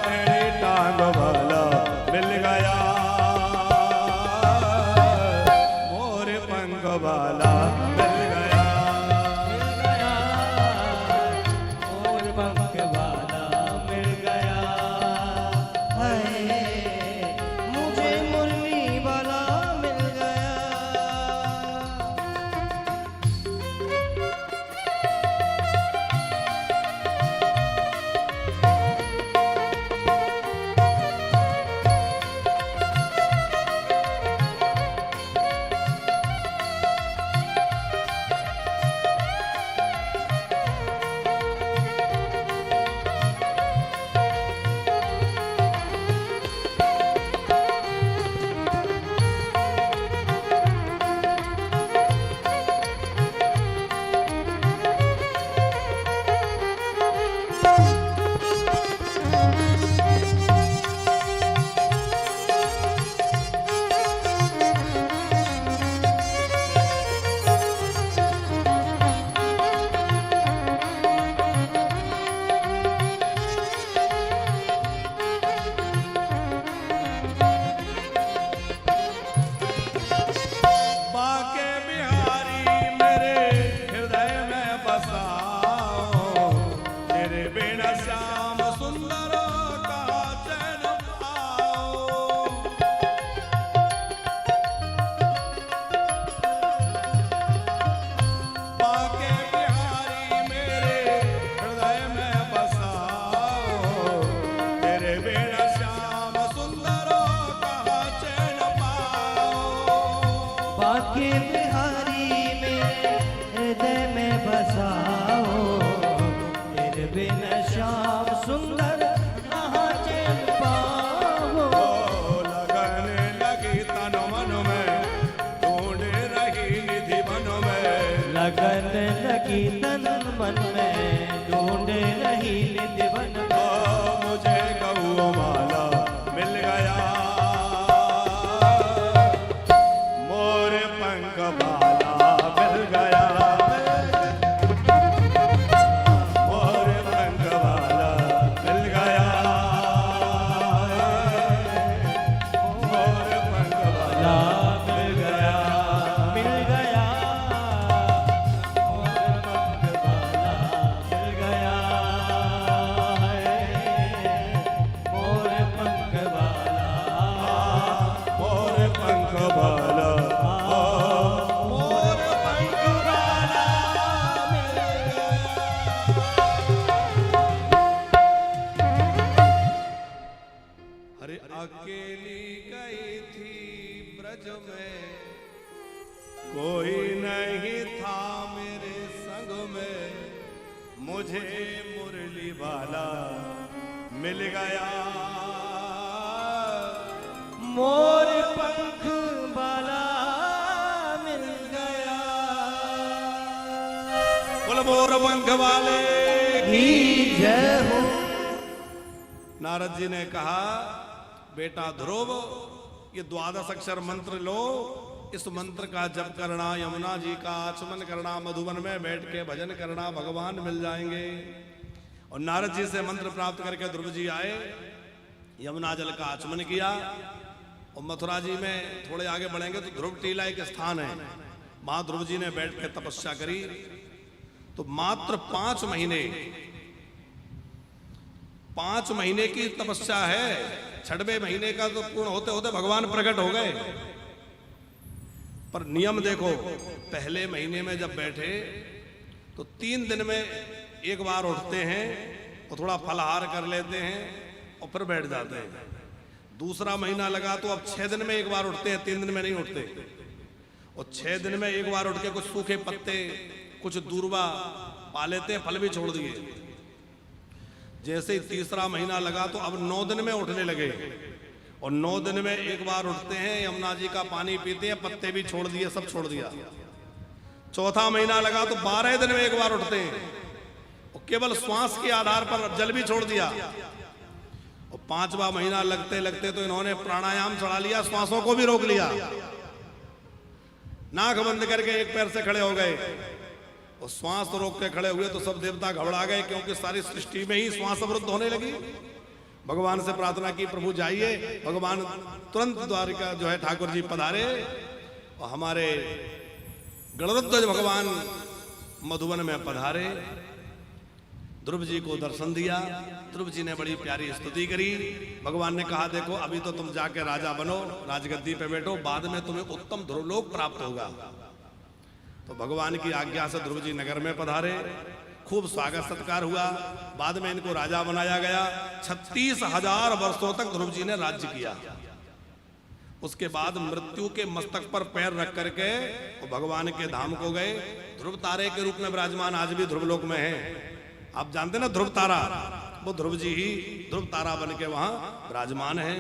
टेढ़ी टांग वाला मिल गया, मोर पंख वाला मिल गया। बिहारी मेरे हृदय में बसाओ, तेरे बिन श्याम सुंदर कहाँ चैन पाओ। लगन लगी तन मन में, ढूंढ रही निधि वन में। लगन लगी तन मन में, ढूंढ रही निधि वन में। मुझे गौमाला मिल गया, मोर पंख बाला मिल गया। मोर पंख बाला मिल गया, मोर पंख बाला मिल गया, मिल गया, मोर पंख बाला मिल गया है, मोर पंख बाला, मोर पंख बाला, मोर पंख बाला मिल गया। अरे अकेली गई थी ब्रज में, कोई नहीं था मेरे संग में। मुझे मुरली वाला मिल गया, मोर पंख बाला मिल गया। बोल मोर पंख वाले की जय हो। नारद जी ने कहा, बेटा ध्रुव, ये 12 अक्षर मंत्र लो, इस मंत्र का जप करना, यमुना जी का आचमन करना, मधुबन में बैठ के भजन करना, भगवान मिल जाएंगे। और नारद जी से मंत्र प्राप्त करके ध्रुव जी आए, यमुना जल का आचमन किया। और मथुरा जी में थोड़े आगे बढ़ेंगे तो ध्रुव टीला एक स्थान है, वहां ध्रुव जी ने बैठ के तपस्या करी। तो मात्र 5 महीने, 5 महीने की तपस्या है। 6वें महीने का तो पूर्ण होते होते भगवान प्रकट हो गए। पर नियम देखो, पहले महीने में जब बैठे तो 3 दिन में एक बार उठते हैं और थोड़ा फलाहार कर लेते हैं और फिर बैठ जाते हैं। दूसरा महीना लगा तो अब 6 दिन में एक बार उठते हैं, 3 दिन में नहीं उठते। और 6 दिन में एक बार उठ के कुछ सूखे पत्ते, कुछ दूर्वा पा लेते हैं, फल भी छोड़ दिए। जैसे ही तीसरा महीना लगा तो अब 9 दिन में उठने लगे। और 9 दिन में एक बार उठते हैं, यमुना जी का पानी पीते हैं, पत्ते भी छोड़ दिए, सब छोड़ दिया। चौथा महीना लगा तो 12 दिन में एक बार उठते हैं और केवल श्वास के आधार पर जल भी छोड़ दिया। और 5वां महीना लगते लगते तो इन्होंने प्राणायाम चढ़ा लिया, श्वासों को भी रोक लिया। नाक बंद करके एक पैर से खड़े हो गए और श्वास रोक के खड़े हुए तो सब देवता घबरा गए, क्योंकि सारी सृष्टि में ही श्वास अवरुद्ध होने लगी। भगवान से प्रार्थना की, प्रभु जाइए। भगवान तुरंत द्वारिका जो है ठाकुर जी पधारे और हमारे गणरुद्र भगवान मधुबन में पधारे। ध्रुव जी को दर्शन दिया। ध्रुव जी ने बड़ी प्यारी स्तुति करी। भगवान ने कहा, देखो अभी तो तुम जाके राजा बनो, राजगद्दी पे बैठो, बाद में तुम्हें उत्तम ध्रुवलोक प्राप्त होगा। तो भगवान की आज्ञा से ध्रुव जी नगर में पधारे। खूब स्वागत सत्कार हुआ। बाद में इनको राजा बनाया गया। 36,000 वर्षों तक ध्रुव जी ने राज्य किया। उसके बाद मृत्यु के मस्तक पर पैर रख करके वो भगवान के धाम को गए। ध्रुव तारे के रूप में विराजमान आज भी ध्रुवलोक में है। आप जानते ना ध्रुव तारा, वो ध्रुव जी ही ध्रुव तारा बन के वहां विराजमान है।